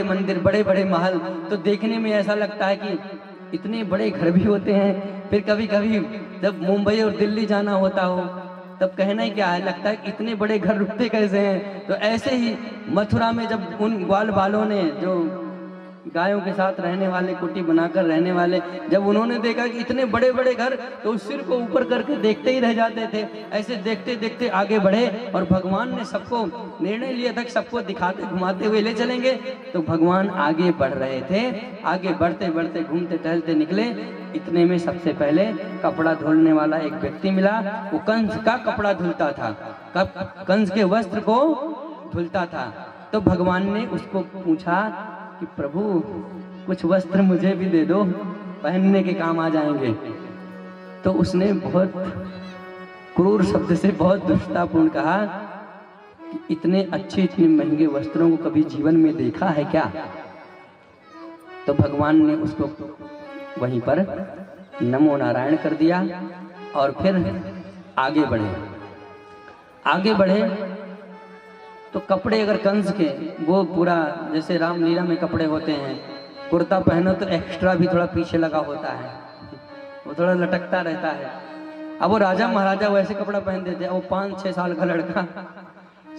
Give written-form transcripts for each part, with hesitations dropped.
मंदिर, बड़े बड़े महल, तो देखने में ऐसा लगता है कि इतने बड़े घर भी होते हैं। फिर कभी कभी जब मुंबई और दिल्ली जाना होता हो तब कहना ही क्या है, लगता है कि इतने बड़े घर रुकते कैसे हैं। तो ऐसे ही मथुरा में जब उन ग्वाल बालों ने, जो गायों के साथ रहने वाले, कुटी बनाकर रहने वाले, जब उन्होंने देखा कि इतने बड़े बड़े घर, तो उस सिर को ऊपर करके देखते ही रह जाते थे। ऐसे देखते देखते आगे बढ़े और भगवान ने सबको निर्णय लिया था कि सबको दिखाते घुमाते हुए ले चलेंगे। तो भगवान आगे बढ़ रहे थे, आगे बढ़ते बढ़ते घूमते टहलते निकले। इतने में सबसे पहले कपड़ा धुलने वाला एक व्यक्ति मिला। वो कंस का कपड़ा धुलता था, कंस के वस्त्र को धुलता था। तो भगवान ने उसको पूछा कि प्रभु कुछ वस्त्र मुझे भी दे दो, पहनने के काम आ जाएंगे। तो उसने बहुत क्रूर शब्द से, बहुत दुष्टतापूर्ण कहा कि इतने अच्छे इतने महंगे वस्त्रों को कभी जीवन में देखा है क्या? तो भगवान ने उसको वहीं पर नमो नारायण कर दिया और फिर आगे बढ़े। आगे बढ़े तो कपड़े अगर कंस के, वो पूरा जैसे रामलीला में कपड़े होते हैं, कुर्ता पहनो तो एक्स्ट्रा भी थोड़ा पीछे लगा होता है, वो थोड़ा लटकता रहता है। अब वो राजा महाराजा वैसे कपड़ा पहनते थे। वो 5-6 साल का लड़का,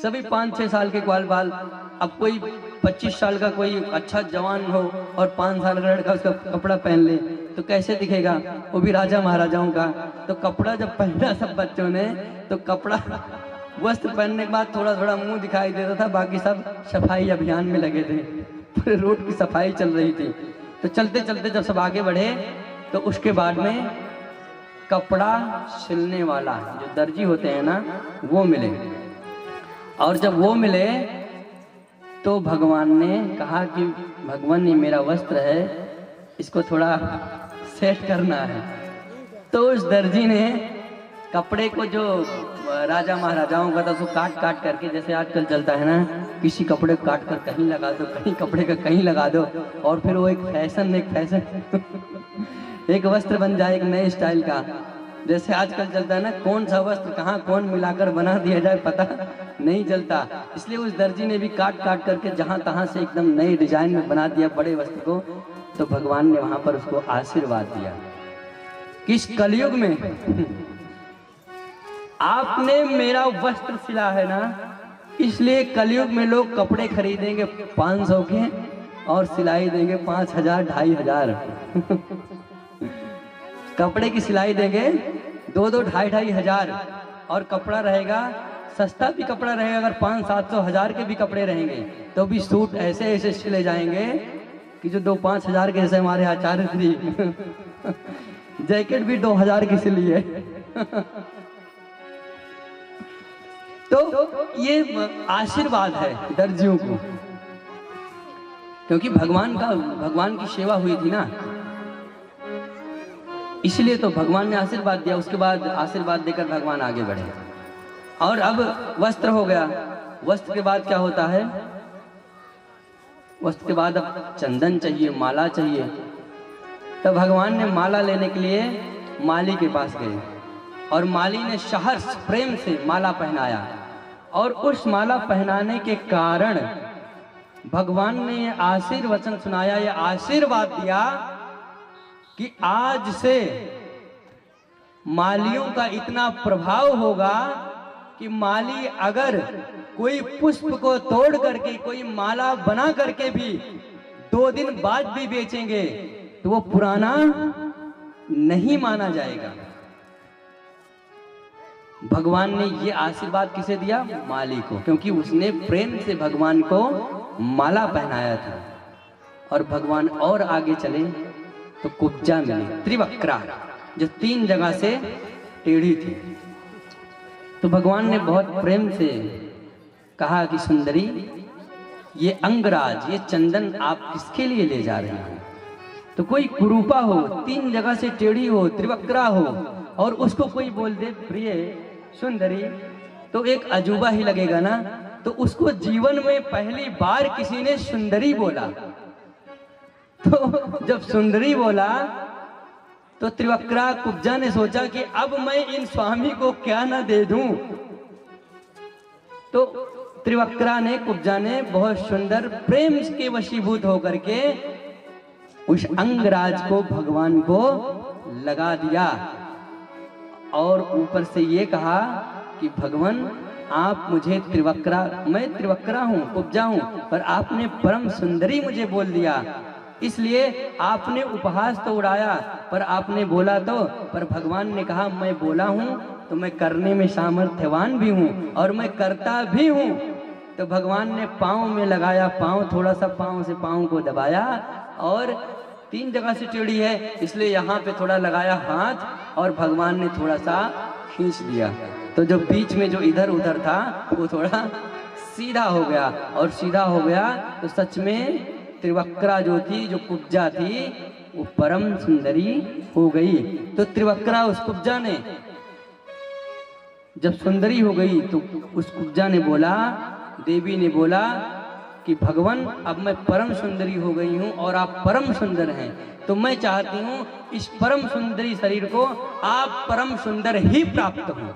सभी 5-6 साल के ग्वाल बाल। अब कोई 25 साल का कोई अच्छा जवान हो और 5 साल का लड़का उसका कपड़ा पहन ले तो कैसे दिखेगा, वो भी राजा महाराजाओं का। तो कपड़ा जब पहना सब बच्चों ने, तो कपड़ा वस्त्र पहनने के बाद थोड़ा थोड़ा मुंह दिखाई देता था, बाकी सब सफाई अभियान में लगे थे, पूरे रोड की सफाई चल रही थी। तो चलते चलते जब सब आगे बढ़े तो उसके बाद में कपड़ा सिलने वाला, जो दर्जी होते हैं ना, वो मिले। और जब वो मिले तो भगवान ने कहा कि भगवान ये मेरा वस्त्र है, इसको थोड़ा सेट करना है। तो उस दर्जी ने कपड़े को, जो राजा महाराजाओं का था, उसको काट काट करके, जैसे आजकल चलता है ना, किसी कपड़े को काट कर कहीं लगा दो, कहीं कपड़े का कहीं लगा दो, और फिर वो एक फैशन एक वस्त्र बन जाए एक नए स्टाइल का। जैसे आजकल चलता है ना, कौन सा वस्त्र कहाँ कौन मिलाकर बना दिया जाए पता नहीं चलता। इसलिए उस दर्जी ने भी काट काट करके जहाँ तहाँ से एकदम नए डिजाइन में बना दिया बड़े वस्त्र को। तो भगवान ने वहां पर उसको आशीर्वाद दिया कि इस कलयुग में आपने मेरा वस्त्र सिला है ना, इसलिए कलयुग में लोग कपड़े खरीदेंगे 500 के और सिलाई देंगे 5000, 2500। कपड़े की सिलाई देंगे 2-2, 2,500 और कपड़ा रहेगा सस्ता भी कपड़ा रहेगा। अगर 500-700 हजार के भी कपड़े रहेंगे तो भी सूट ऐसे ऐसे सिले जाएंगे कि जो 2-5 हजार के, जैसे हमारे आचार्य श्री जैकेट भी 2000 की सिली है। तो ये आशीर्वाद है दर्जियों को, क्योंकि भगवान की सेवा हुई थी ना, इसलिए तो भगवान ने आशीर्वाद दिया। उसके बाद आशीर्वाद देकर भगवान आगे बढ़े। और अब वस्त्र हो गया, वस्त्र के बाद क्या होता है, वस्त्र के बाद अब चंदन चाहिए, माला चाहिए। तब भगवान ने माला लेने के लिए माली के पास गए और माली ने सहर्ष प्रेम से माला पहनाया। और उस माला पहनाने के कारण भगवान ने ये आशीर्वचन सुनाया, ये आशीर्वाद दिया कि आज से मालियों का इतना प्रभाव होगा कि माली अगर कोई पुष्प को तोड़ करके कोई माला बना करके भी 2 दिन बाद भी बेचेंगे तो वो पुराना नहीं माना जाएगा। भगवान ने ये आशीर्वाद किसे दिया? माली को, क्योंकि उसने प्रेम से भगवान को माला पहनाया था। और भगवान और आगे चले तो कुब्जा मिली, त्रिवक्रा, जो 3 जगह से टेढ़ी थी। तो भगवान ने बहुत प्रेम से कहा कि सुंदरी, ये अंगराज, ये चंदन आप किसके लिए ले जा रहे हैं? तो कोई कुरूपा हो, 3 जगह से टेढ़ी हो, त्रिवक्रा हो, और उसको कोई बोल दे प्रिय सुंदरी, तो एक अजूबा ही लगेगा ना। तो उसको जीवन में पहली बार किसी ने सुंदरी बोला। तो जब सुंदरी बोला तो त्रिवक्रा कुब्जा ने सोचा कि अब मैं इन स्वामी को क्या ना दे दूं। तो त्रिवक्रा ने, कुब्जा ने बहुत सुंदर प्रेम के वशीभूत होकर के उस अंगराज को भगवान को लगा दिया और ऊपर से ये कहा कि भगवान आप मुझे त्रिवक्रा, मैं त्रिवक्रा हूँ, कुब्जा हूँ, पर आपने परम सुंदरी मुझे बोल दिया, इसलिए आपने उपहास तो उड़ाया पर आपने बोला तो, पर भगवान ने कहा मैं बोला हूँ तो मैं करने में सामर्थ्यवान भी हूँ और मैं करता भी हूँ। तो भगवान ने पाँव में लगाया, पाँव थोड़ा सा पाँव से पाँव को दबाया और 3 जगह से टेढ़ी है इसलिए यहाँ पे थोड़ा लगाया हाथ और भगवान ने थोड़ा सा खींच दिया, तो जो बीच में जो इधर उधर था वो थोड़ा सीधा हो गया और सीधा हो गया तो सच में त्रिवक्रा जो थी, जो कुब्जा थी, वो परम सुंदरी हो गई। तो त्रिवक्रा उस कुब्जा ने जब सुंदरी हो गई तो उस कुब्जा ने बोला, देवी ने बोला कि भगवान अब मैं परम सुंदरी हो गई हूँ और आप परम सुंदर हैं, तो मैं चाहती हूँ इस परम सुंदरी शरीर को आप परम सुंदर ही प्राप्त हो।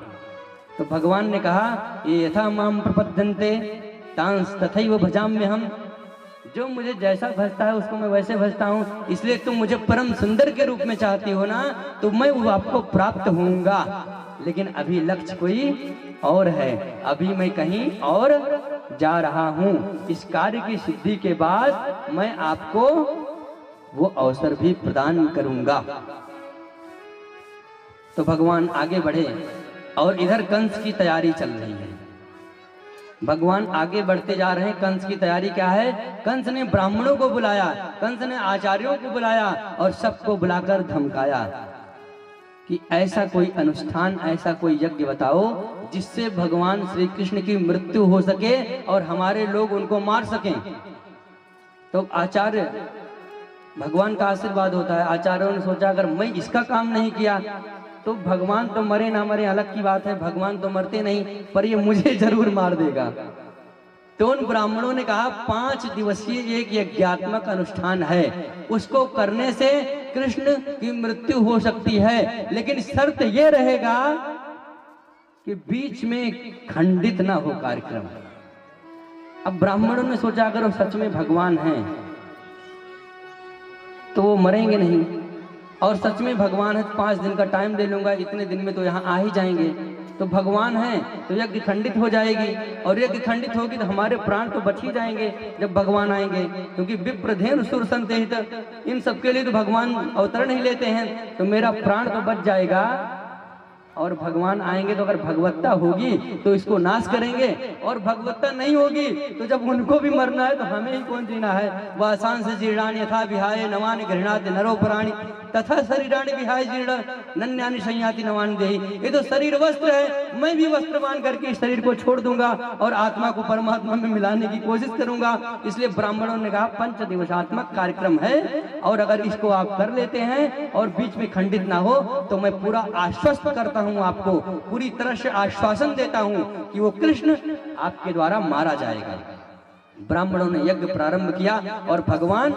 तो भगवान ने कहा ये यथा माम प्रपद्यन्ते तांस तथैव भजाम्य हम, जो मुझे जैसा भजता है उसको मैं वैसे भजता हूँ, इसलिए तुम मुझे परम सुंदर के रूप में चाहती हो ना, तो मैं वो आपको प्राप्त होऊंगा, लेकिन अभी लक्ष्य कोई और है, अभी मैं कहीं और जा रहा हूँ, इस कार्य की सिद्धि के बाद मैं आपको वो अवसर भी प्रदान करूंगा। तो भगवान आगे बढ़े और इधर कंस की तैयारी चल रही है, भगवान आगे बढ़ते जा रहे हैं। कंस की तैयारी क्या है? कंस ने ब्राह्मणों को बुलाया, कंस ने आचार्यों को बुलाया और सबको बुलाकर धमकाया कि ऐसा कोई अनुष्ठान, ऐसा कोई यज्ञ बताओ जिससे भगवान श्री कृष्ण की मृत्यु हो सके और हमारे लोग उनको मार सकें। तो आचार्य, भगवान का आशीर्वाद होता है, आचार्यों ने सोचा अगर मैं इसका काम नहीं किया तो भगवान तो मरे ना मरे अलग की बात है, भगवान तो मरते नहीं, पर ये मुझे जरूर मार देगा। तो उन ब्राह्मणों ने कहा 5 दिवसीय एक यज्ञात्मक अनुष्ठान है, उसको करने से कृष्ण की मृत्यु हो सकती है, लेकिन शर्त यह रहेगा कि बीच में खंडित ना हो कार्यक्रम। अब ब्राह्मणों ने सोचा अगर वो सच में भगवान हैं तो वो मरेंगे नहीं, और सच में भगवान है 5 दिन का टाइम ले लूंगा, इतने दिन में तो यहाँ आ ही जाएंगे, तो भगवान है तो यज्ञ खंडित हो जाएगी, और यज्ञ खंडित होगी तो हमारे प्राण तो बच ही जाएंगे जब भगवान आएंगे, क्योंकि विप्रधेनु सुर संतेहित, इन सबके लिए तो भगवान अवतरण ही लेते हैं, तो मेरा प्राण तो बच जाएगा। और भगवान आएंगे तो अगर भगवत्ता होगी तो इसको नाश करेंगे, और भगवत्ता नहीं होगी तो जब उनको भी मरना है तो हमें ही कौन जीना है। वह सांस जीर्णानि यथा विहाय नवानि गृह्णाति नरो प्राणी तथा शरीराणि विहाय जीर्ण नन्यानि संयाति नवानि देहि। ये तो शरीर वस्त्र है, मैं भी वस्त्र मान करके इस शरीर को छोड़ दूंगा और आत्मा को परमात्मा में मिलाने की कोशिश करूंगा। इसलिए ब्राह्मणों ने कहा 5 दिवसात्मक कार्यक्रम है, और अगर इसको आप कर लेते हैं और बीच में खंडित ना हो तो मैं पूरा आश्वस्त करता हूं, आपको पूरी तरह से आश्वासन देता हूं कि वो कृष्ण आपके द्वारा मारा जाएगा। ब्राह्मणों ने यज्ञ प्रारंभ किया और भगवान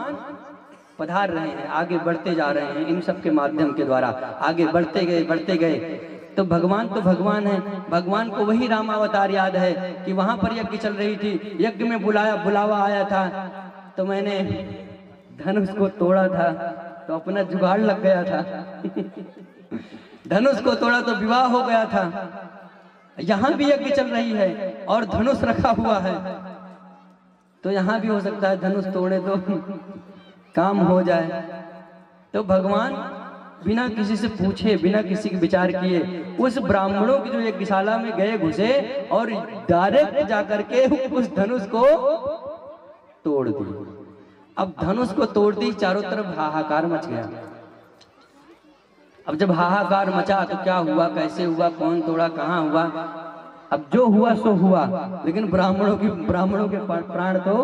पधार रहे हैं, आगे बढ़ते जा रहे हैं, इन सब के माध्यम के द्वारा आगे बढ़ते गए। तो भगवान है, भगवान को वही रामावतार याद है कि वहां पर यज्ञ चल रही थी, यज्ञ में बुलावा आया था, तो मैंने धनुष को तोड़ा था तो अपना जुगाड़ लग गया था धनुष को तोड़ा तो विवाह हो गया था। यहाँ भी यज्ञ चल रही है और धनुष रखा हुआ है, तो यहाँ भी हो सकता है धनुष तोड़े तो काम हो जाए। तो भगवान बिना किसी से पूछे, बिना किसी के विचार किए उस ब्राह्मणों की जो यज्ञशाला में गए घुसे और डायरेक्ट जाकर के उस धनुष को तोड़ दी। अब धनुष को तोड़ दी, चारों तरफ हाहाकार मच गया। अब जब हाहाकार मचा तो क्या हुआ, कैसे हुआ, कौन तोड़ा, कहाँ हुआ, अब जो हुआ सो हुआ, लेकिन ब्राह्मणों के प्राण तो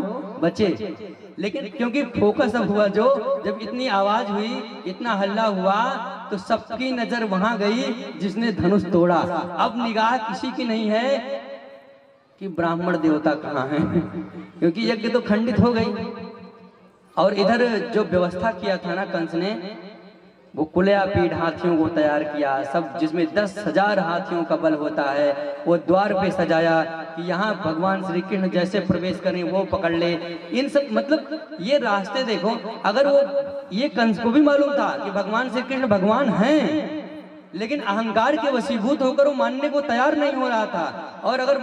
बचे। लेकिन क्योंकि फोकस अब हुआ, जब इतनी आवाज हुई, इतना हल्ला हुआ, तो सबकी नजर वहां गई जिसने धनुष तोड़ा। अब निगाह किसी की नहीं है कि ब्राह्मण देवता कहाँ हैं क्योंकि यज्ञ तो खंडित हो गई। और इधर जो व्यवस्था किया था ना कंस ने, वो कुलया पीठ हाथियों को तैयार किया, सब जिसमें 10,000 हाथियों का बल होता है, वो द्वार पे सजाया, कि यहाँ भगवान श्री कृष्ण जैसे प्रवेश करें वो पकड़ ले। इन सब मतलब ये रास्ते देखो, अगर वो ये कंस को भी मालूम था कि भगवान श्री कृष्ण भगवान हैं, लेकिन अहंकार के वशीभूत होकर वो मानने को तैयार नहीं हो रहा था। और अगर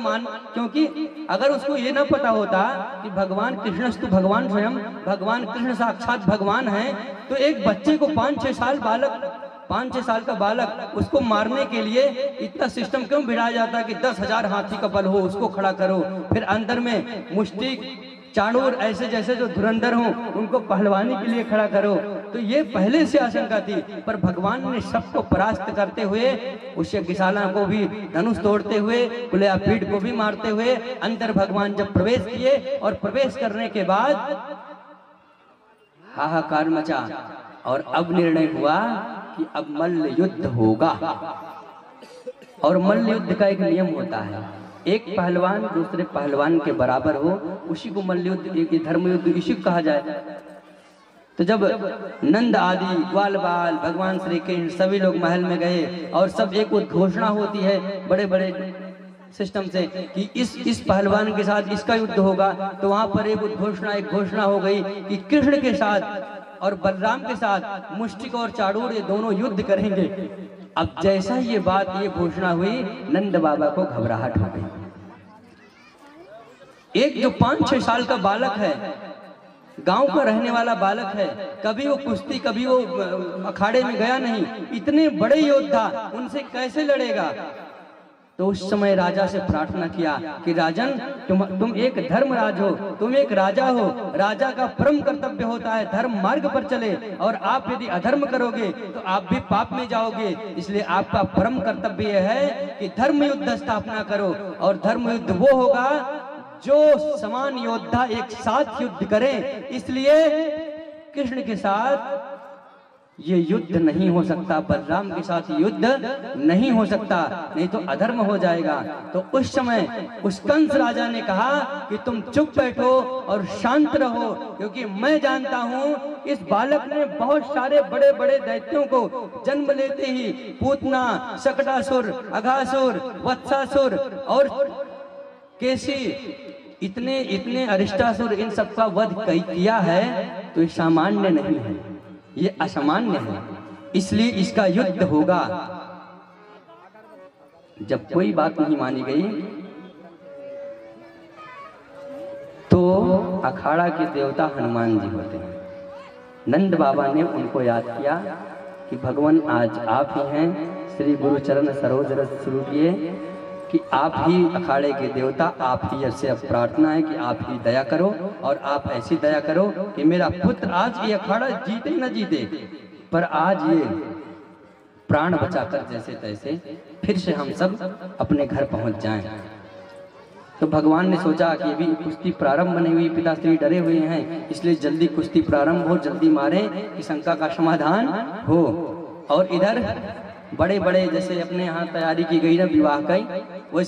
क्योंकि अगर उसको ये ना पता होता कि भगवान कृष्णस्तु भगवान स्वयं, भगवान कृष्ण साक्षात भगवान हैं, तो एक बच्चे को 5-6 साल का बालक उसको मारने के लिए इतना सिस्टम क्यों भिड़ाया जाता कि 10,000 हाथी का बल हो, उसको खड़ा करो, फिर अंदर में मुष्टिक चाणूर ऐसे जैसे जो धुरंधर हों उनको पहलवानी के लिए खड़ा करो। तो ये पहले से आशंका थी, पर भगवान ने सबको परास्त करते हुए, उस यज्ञशाला को भी धनुष तोड़ते हुए, कुलयापीठ को भी मारते हुए अंदर भगवान जब प्रवेश किए, और प्रवेश करने के बाद हाहाकार मचा, और अब निर्णय हुआ कि अब मल्ल युद्ध होगा। और मल्ल युद्ध का एक नियम होता है, एक पहलवान दूसरे पहलवान के बराबर हो, उसी को मल्ल युद्ध, एक धर्म युद्ध इसी को कहा जाए। तो जब नंद आदि ग्वाल बाल भगवान श्री कृष्ण सभी लोग महल में गए, और सब एक उद्घोषणा होती है बड़े बड़े सिस्टम से कि इस पहलवान के साथ इसका युद्ध होगा, तो वहां पर एक घोषणा हो गई कि कृष्ण के साथ और बलराम के साथ मुष्टिक और चाणूर ये दोनों युद्ध करेंगे। अब जैसा ये घोषणा हुई, नंद बाबा को घबराहट हो गई। एक जो 5-6 साल का बालक है, गांव का रहने वाला बालक है, कभी वो कुश्ती कभी वो अखाड़े में गया नहीं, इतने बड़े योद्धा उनसे कैसे लड़ेगा। तो उस समय राजा से प्रार्थना किया कि राजन, तुम एक धर्मराज हो, तुम एक राजा हो, राजा का परम कर्तव्य होता है धर्म मार्ग पर चले, और आप यदि अधर्म करोगे तो आप भी पाप में जाओगे, इसलिए आपका परम कर्तव्य यह है कि धर्म युद्ध स्थापना करो। और धर्म युद्ध वो होगा जो समान योद्धा एक साथ युद्ध करें, इसलिए कृष्ण के साथ ये युद्ध नहीं हो सकता, बलराम के साथ युद्ध नहीं हो सकता, नहीं तो अधर्म हो जाएगा। तो उस समय उस कंस राजा ने कहा कि तुम चुप बैठो और शांत रहो, क्योंकि मैं जानता हूं इस बालक ने बहुत सारे बड़े बड़े दैत्यों को जन्म लेते ही पूतना, शकटासुर, अघासुर, वत्सासुर और केसी, इतने अरिष्टासुर, इन सबका वध किया है। तो ये सामान्य नहीं है, ये असामान्य है, इसलिए इसका युद्ध होगा। जब कोई बात नहीं मानी गई तो अखाड़ा के देवता हनुमान जी होते हैं, नंद बाबा ने उनको याद किया कि भगवान आज आप ही हैं, श्री गुरु चरण सरोज रस शुरू किए कि आप ही अखाड़े के देवता, आप ही से अब प्रार्थना है कि आप ही दया करो, और आप ऐसी दया करो कि मेरा पुत्र आज ये अखाड़ा जीते न जीते, पर आज ये प्राण बचाकर जैसे तैसे फिर से हम सब अपने घर पहुंच जाएं। तो भगवान ने सोचा कि अभी कुश्ती प्रारंभ नहीं हुई, पिताश्री डरे हुए हैं, इसलिए जल्दी कुश्ती प्रारंभ हो, जल्दी मारे कि शंका का समाधान हो। और इधर बड़े बड़े जैसे अपने यहाँ तैयारी की गई ना विवाह की, वैसे